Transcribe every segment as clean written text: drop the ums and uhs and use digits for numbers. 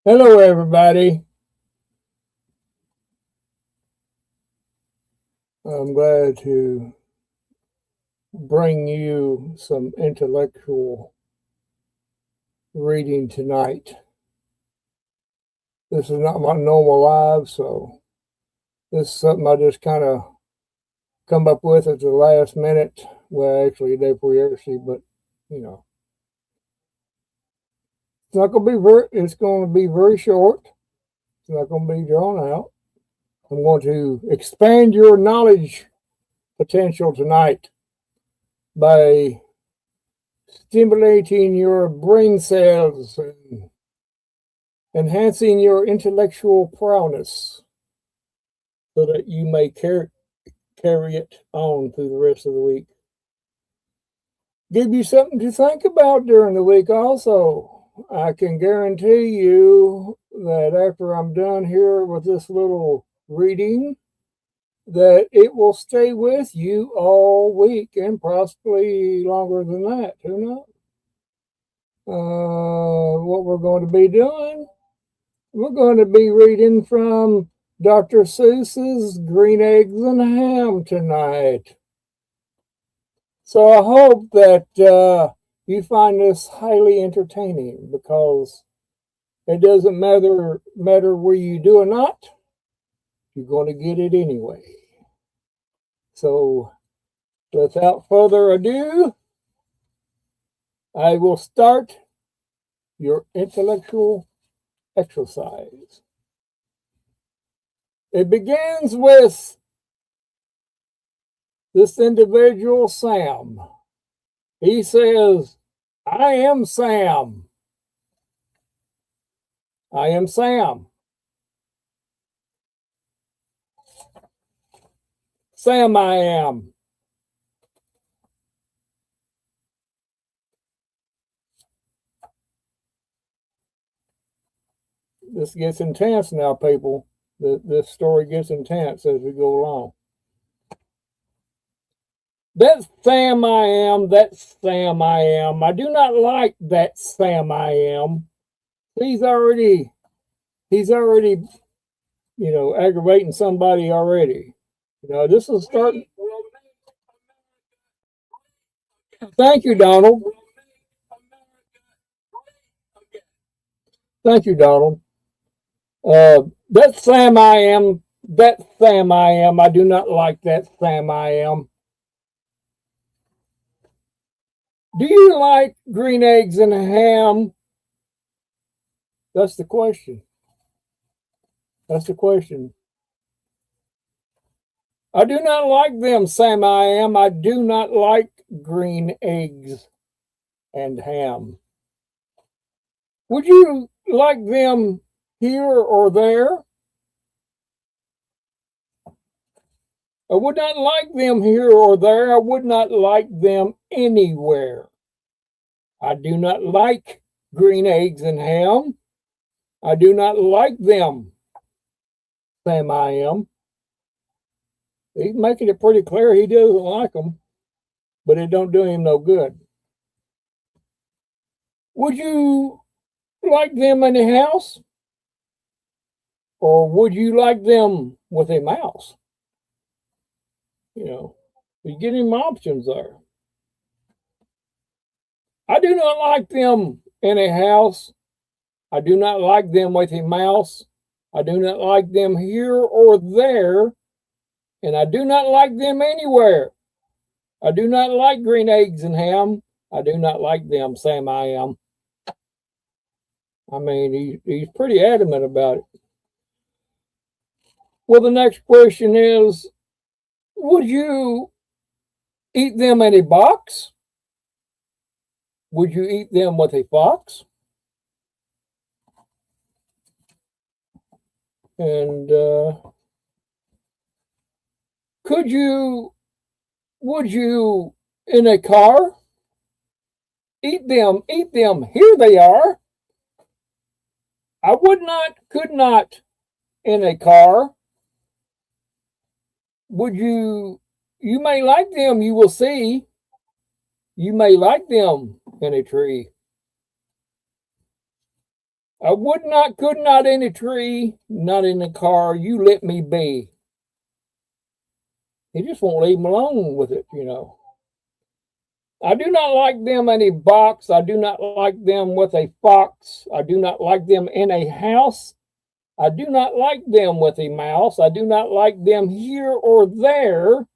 Hello, everybody. I'm glad to bring you some intellectual reading tonight. This is not my normal live, so this is something I just kind of come up with at the last minute. Well, actually, a day pre-rehearsal, but you know, it's not going to be very. It's going to be very short. It's not going to be drawn out. I'm going to expand your knowledge potential tonight by stimulating your brain cells and enhancing your intellectual prowess so that you may carry it on through the rest of the week. Give you something to think about during the week also. I can guarantee you that after I'm done here with this little reading, that it will stay with you all week and possibly longer than that. Who knows? What we're going to be doing, we're going to be reading from Dr. Seuss's Green Eggs and Ham tonight. So I hope that you find this highly entertaining, because it doesn't matter where you do or not, you're going to get it anyway. So without further ado, I will start your intellectual exercise. It begins with this individual, Sam. He says, I am Sam. I am Sam. Sam, I am. This gets intense now, people. This story gets intense as we go along. That's Sam I am. That's Sam I am. I do not like that Sam I am. He's already, aggravating somebody already. This is starting. Thank you, Donald. Thank you, Donald. That Sam I am. That Sam I am. I do not like that Sam I am. Do you like green eggs and ham? That's the question. That's the question. I do not like them, Sam I am. I do not like green eggs and ham. Would you like them here or there? I would not like them here or there. I would not like them anywhere. I do not like green eggs and ham. I do not like them, Sam I am. He's making it pretty clear he doesn't like them, but it don't do him no good. Would you like them in the house? Or would you like them with a mouse? You're getting options there. I do not like them in a house. I do not like them with a mouse. I do not like them here or there. And I do not like them anywhere. I do not like green eggs and ham. I do not like them, Sam I am. I mean, he's pretty adamant about it. Well, the next question is, would you eat them in a box? Would you eat them with a fox? And would you, in a car, eat them, here they are. I would not, could not, in a car. Would you may like them, you will see. You may like them in a tree. I would not, could not in a tree, not in a car. You let me be. He just won't leave him alone with it, you know. I do not like them in a box. I do not like them with a fox. I do not like them in a house. I do not like them with a mouse. I do not like them here or there.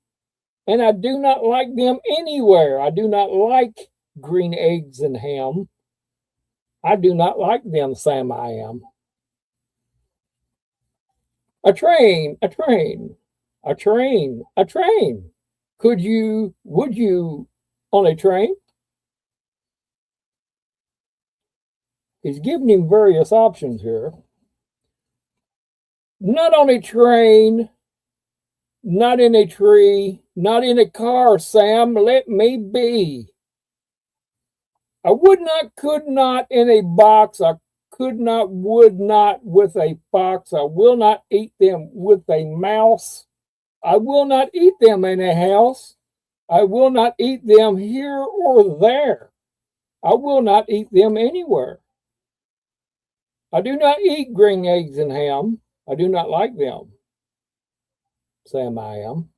And I do not like them anywhere. I do not like green eggs and ham. I do not like them, Sam I am. A train, a train, a train, a train. Would you on a train? He's giving him various options here. Not on a train, not in a tree, not in a car, Sam, let me be. I would not, could not in a box. I could not, would not with a fox. I will not eat them with a mouse. I will not eat them in a house. I will not eat them here or there. I will not eat them anywhere. I do not eat green eggs and ham. I do not like them. Sam I am.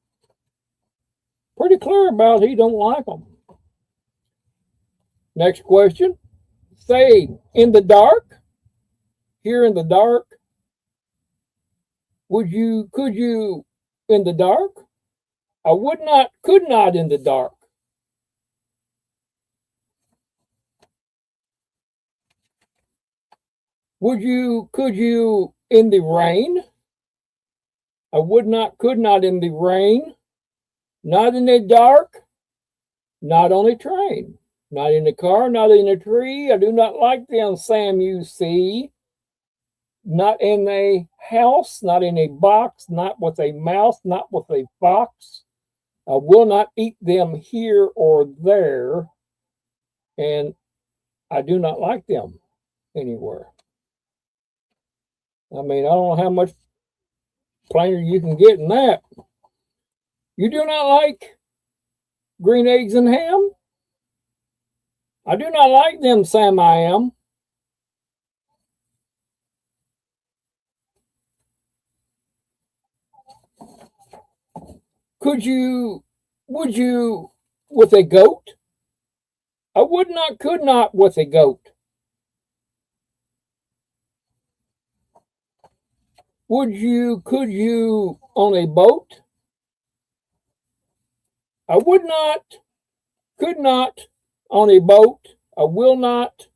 Pretty clear about he don't like them. Next question. Say, in the dark, here in the dark, could you in the dark? I would not, could not in the dark. Could you in the rain? I would not, could not in the rain. Not in the dark, not on a train. Not in a car, not in a tree. I do not like them, Sam, you see. Not in a house, not in a box, not with a mouse, not with a fox. I will not eat them here or there. And I do not like them anywhere. I mean, I don't know how much plainer you can get in that. You do not like green eggs and ham? I do not like them, Sam I am. Would you with a goat? I would not, could not with a goat. Could you on a boat? I would not, could not on a boat. I will not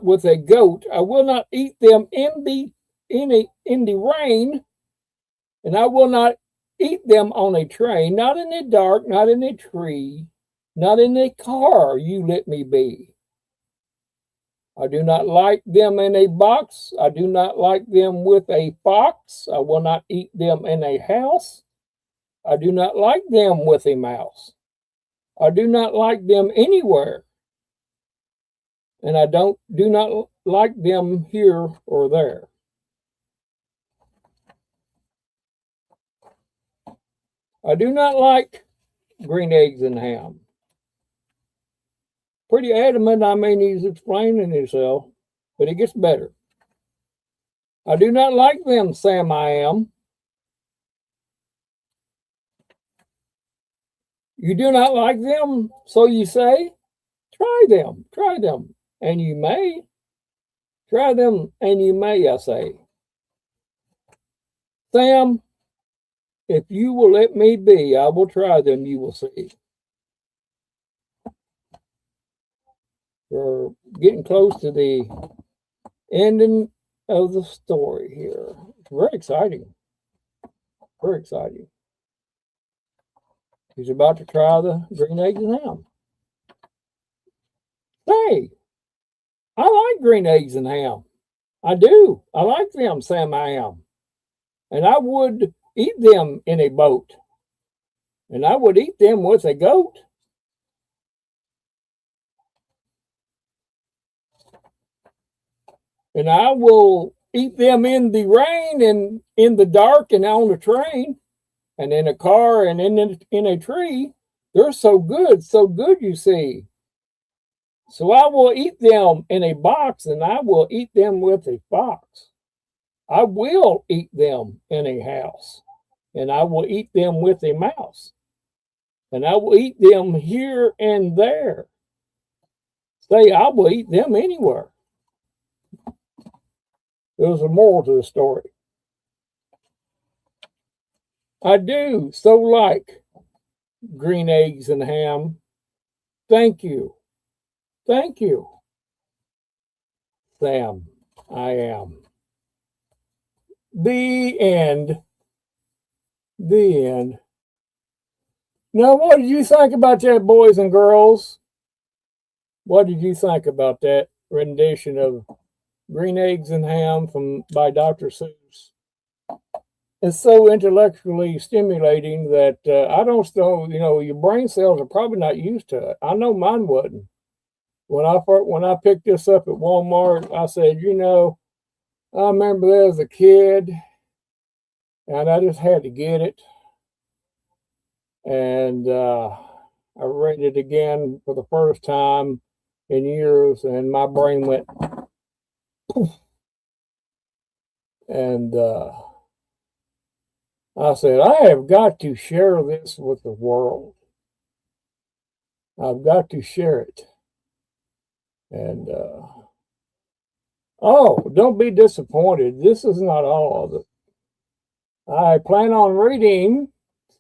with a goat. I will not eat them in the rain, and I will not eat them on a train, not in the dark, not in a tree, not in a car. You let me be. I do not like them in a box. I do not like them with a fox. I will not eat them in a house. I do not like them with a mouse. I do not like them anywhere. And I do not like them here or there. I do not like green eggs and ham. Pretty adamant. I mean, he's explaining himself, but it gets better. I do not like them, Sam I am. You do not like them, so you say? Try them, and you may. Try them, and you may, I say. Sam, if you will let me be, I will try them, you will see. We're getting close to the ending of the story here. It's very exciting. Very exciting. He's about to try the green eggs and ham. Hey, I like green eggs and ham. I do. I like them, Sam I am. And I would eat them in a boat. And I would eat them with a goat. And I will eat them in the rain and in the dark and on the train and in a car and in a tree. They're so good, you see. So I will eat them in a box, and I will eat them with a fox. I will eat them in a house, and I will eat them with a mouse. And I will eat them here and there. Say, I will eat them anywhere. There's a moral to the story. I do so like green eggs and ham. Thank you. Thank you. Sam, I am. The end. The end. Now, what did you think about that, boys and girls? What did you think about that rendition of Green Eggs and Ham by Dr. Seuss? It's so intellectually stimulating that I don't still, your brain cells are probably not used to it. I know mine wasn't. When I picked this up at Walmart, I said, I remember that as a kid, and I just had to get it. And I read it again for the first time in years, and my brain went poof. And I said, I have got to share this with the world. I've got to share it. And don't be disappointed. This is not all of it. I plan on reading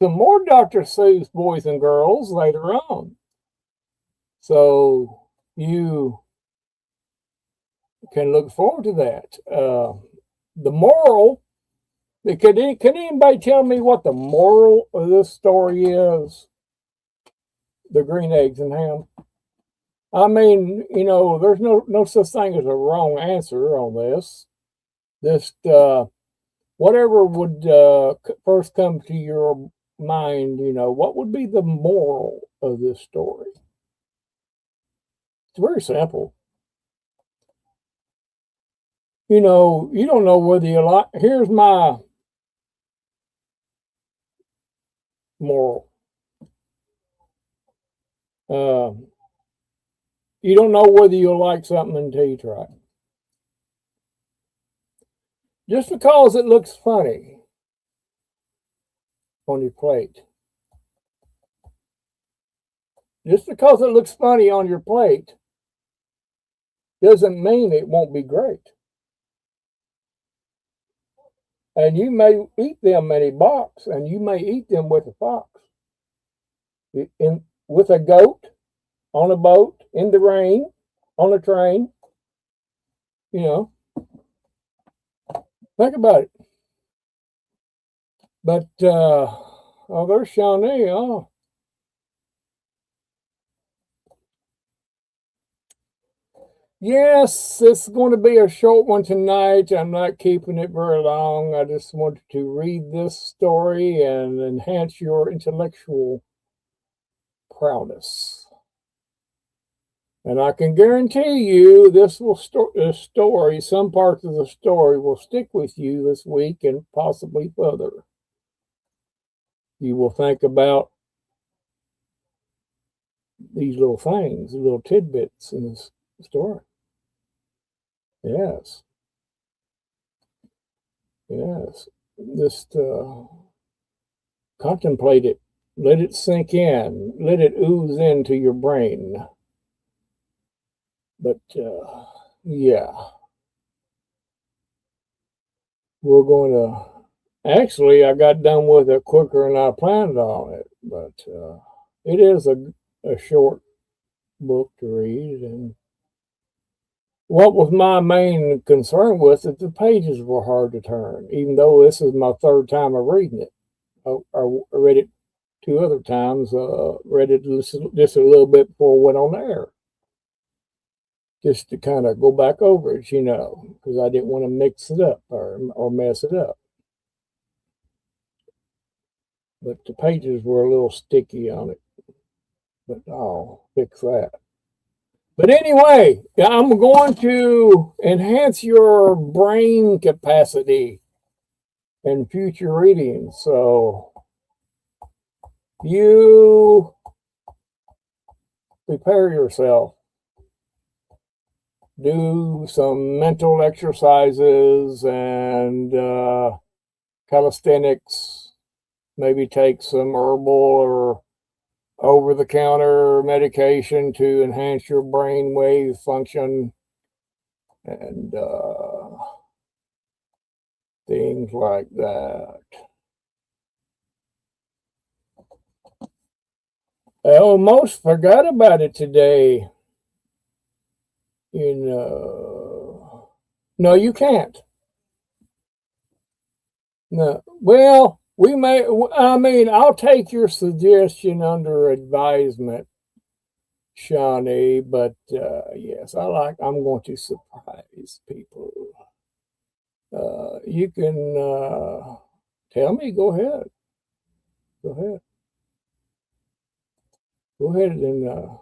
some more Dr. Seuss, boys and girls, later on. So you can look forward to that. The moral, can anybody tell me what the moral of this story is? The green eggs and ham. I mean, there's no such thing as a wrong answer on this. Just whatever would first come to your mind, what would be the moral of this story? It's very simple. You don't know whether you like. Here's my moral. You don't know whether you'll like something until you try it. Just because it looks funny on your plate. Just because it looks funny on your plate doesn't mean it won't be great. And you may eat them in a box, and you may eat them with a fox. With a goat, on a boat, in the rain, on a train. Think about it. But, there's Shawnee. Oh. Yes, it's going to be a short one tonight. I'm not keeping it very long. I just wanted to read this story and enhance your intellectual prowess. And I can guarantee you this story, some parts of the story will stick with you this week and possibly further. You will think about these little things, little tidbits in this story. Yes. Just contemplate it. Let it sink in. Let it ooze into your brain. But yeah, we're going to. Actually, I got done with it quicker than I planned on it. But it is a short book to read, and what was my main concern with it, the pages were hard to turn, even though this is my third time of reading it. I read it 2 other times, read it just a little bit before I went on air. Just to kind of go back over it, because I didn't want to mix it up or mess it up. But the pages were a little sticky on it. But I'll fix that. But anyway, I'm going to enhance your brain capacity in future readings. So you prepare yourself do some mental exercises and calisthenics, maybe take some herbal or over-the-counter medication to enhance your brain wave function and things like that. I almost forgot about it today. No, you can't. No. Well, I'll take your suggestion under advisement, Shawnee, but yes, I'm going to surprise people. You can tell me, go ahead. Go ahead. Go ahead and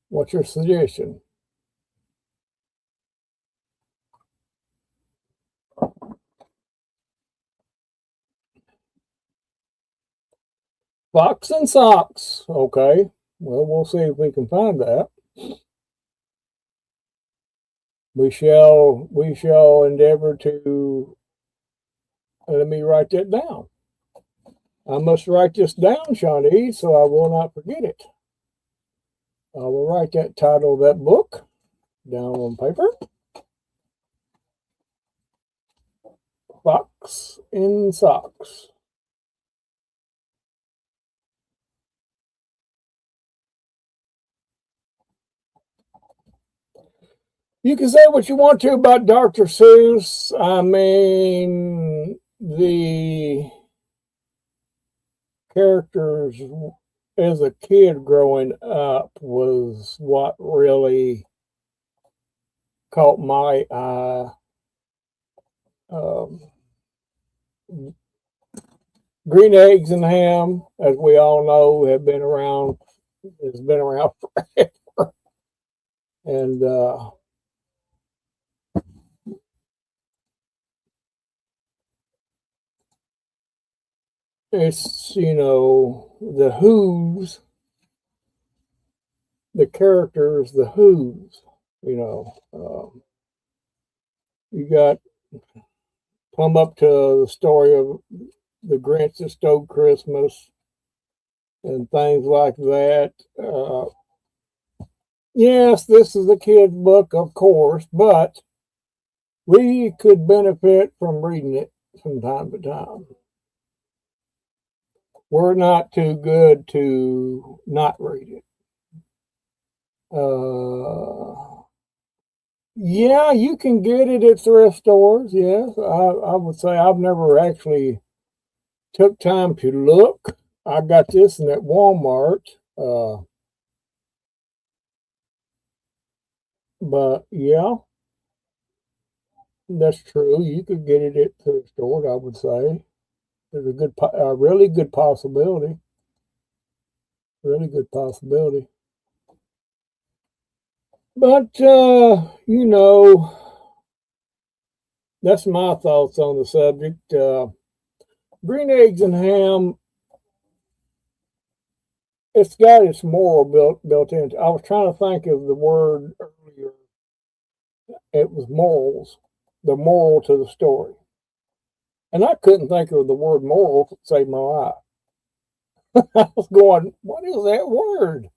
what's your suggestion? Fox and socks. Okay. Well, we'll see if we can find that. We shall endeavor to. Let me write that down. I must write this down, Shawnee, so I will not forget it. I will write that title of that book down on paper. Fox in socks. You can say what you want to about Dr. Seuss. I mean, the characters as a kid growing up was what really caught my eye. Green Eggs and Ham, as we all know, has been around forever. And it's, the Who's, the characters, the Who's, you got come up to the story of the Grinch that Stole Christmas and things like that. Yes, this is a kid's book, of course, but we could benefit from reading it from time to time. We're not too good to not read it. Yeah, you can get it at thrift stores. Yes, I would say I've never actually took time to look. I got this in at Walmart. But yeah, that's true. You could get it at thrift stores, I would say. There's a really good possibility. Really good possibility. But, that's my thoughts on the subject. Green Eggs and Ham, it's got its moral built into. I was trying to think of the word earlier. It was morals, the moral to the story. And I couldn't think of the word moral to save my life. I was going, what is that word?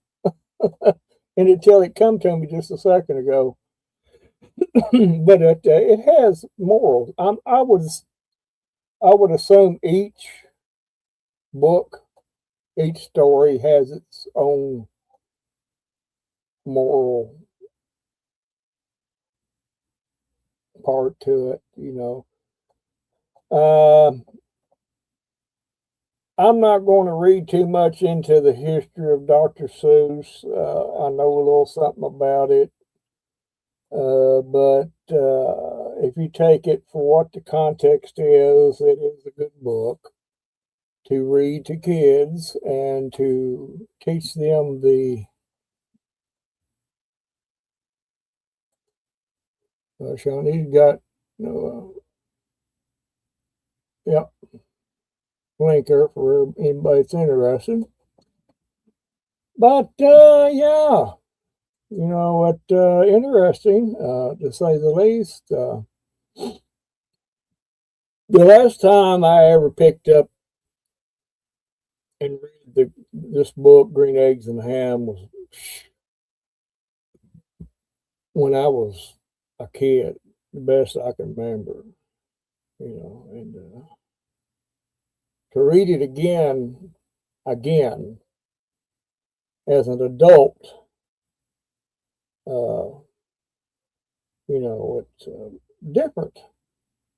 And until it come to me just a second ago. But it has morals. I would assume each book, each story has its own moral part to it, I'm not going to read too much into the history of Dr. Seuss. I know a little something about it. But if you take it for what the context is, it is a good book to read to kids and to teach them the Shawnee's got yep, linker for anybody that's interested. But yeah, interesting, to say the least. The last time I ever picked up and read this book, Green Eggs and Ham, was when I was a kid, the best I can remember. And to read it again as an adult, it's different.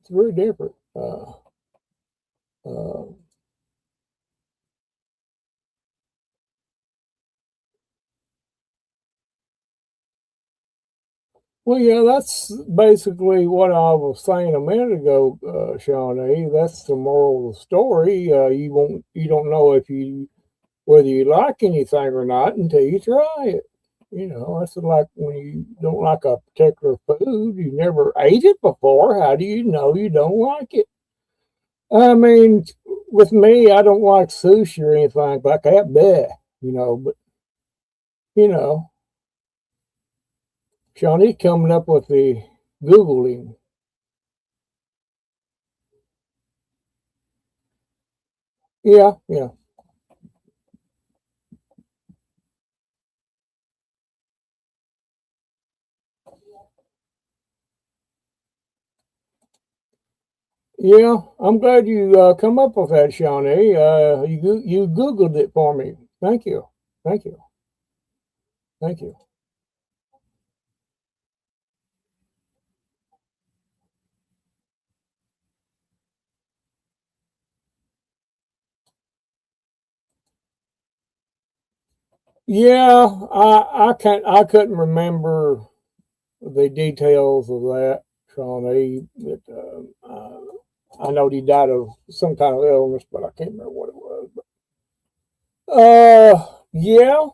It's very different. Well, yeah, that's basically what I was saying a minute ago, Shawnee. That's the moral of the story. You don't know whether you like anything or not until you try it. That's like when you don't like a particular food, you never ate it before. How do you know you don't like it? I mean, with me, I don't like sushi or anything like that. But you know, Shawnee's coming up with the Googling. Yeah, yeah. Yeah, I'm glad you come up with that, Shawnee. You Googled it for me. Thank you. Thank you. Thank you. Yeah, I couldn't remember the details of that, Shawnee. But I know he died of some kind of illness, but I can't remember what it was. Yeah,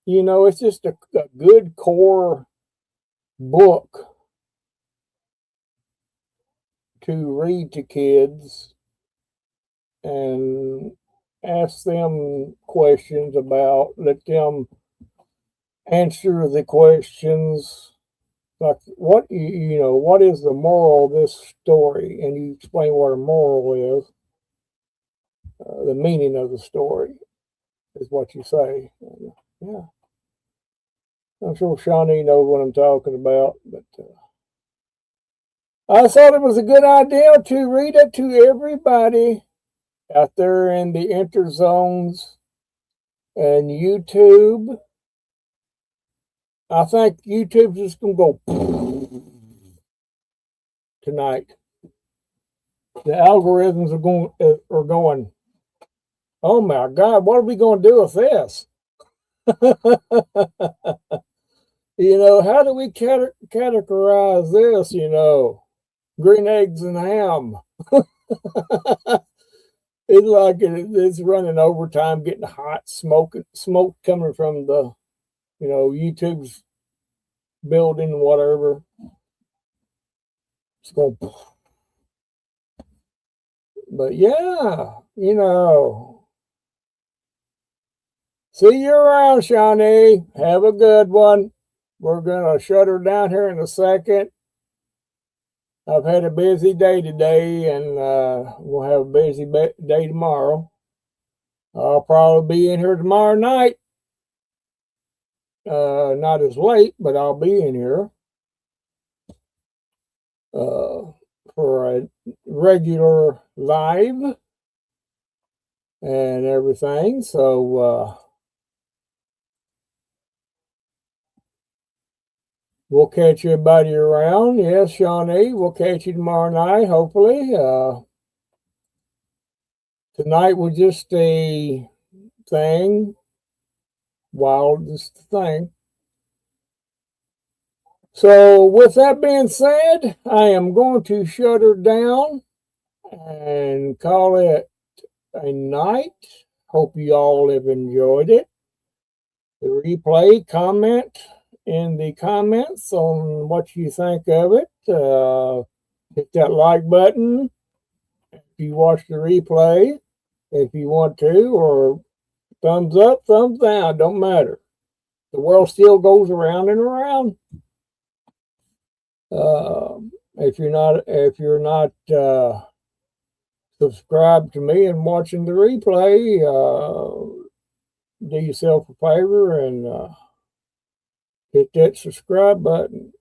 it's just a good core book to read to kids and ask them questions about, let them answer the questions like what is the moral of this story, and you explain what a moral is. The meaning of the story is what you say. Yeah, I'm sure Shawnee knows what I'm talking about, but I thought it was a good idea to read it to everybody out there in the interzones and YouTube. I think YouTube's just gonna go tonight. The algorithms are going. Oh my God, what are we going to do with this? How do we categorize this? Green eggs and ham. It's like it's running overtime, getting hot, smoke coming from the, YouTube's building, whatever. It's going, but yeah, see you around, Shawnee. Have a good one. We're going to shut her down here in a second. I've had a busy day today, and we'll have a busy day tomorrow. I'll probably be in here tomorrow night. Not as late, but I'll be in here for a regular live and everything. So we'll catch everybody around. Yes, Shawnee, we'll catch you tomorrow night, hopefully. Tonight was just a thing, wildest thing. So, with that being said, I am going to shut her down and call it a night. Hope you all have enjoyed it. The replay, comment in the comments on what you think of it. Hit that like button if you watch the replay, if you want to, or thumbs up, thumbs down, don't matter. the world still goes around and around. If you're not subscribed to me and watching the replay, do yourself a favor and hit that subscribe button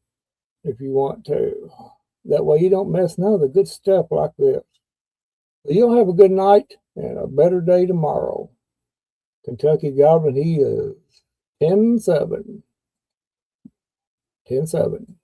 if you want to. That way you don't miss none of the good stuff like this. So you'll have a good night and a better day tomorrow. Kentucky Goblin, he is 10-7. 10-7.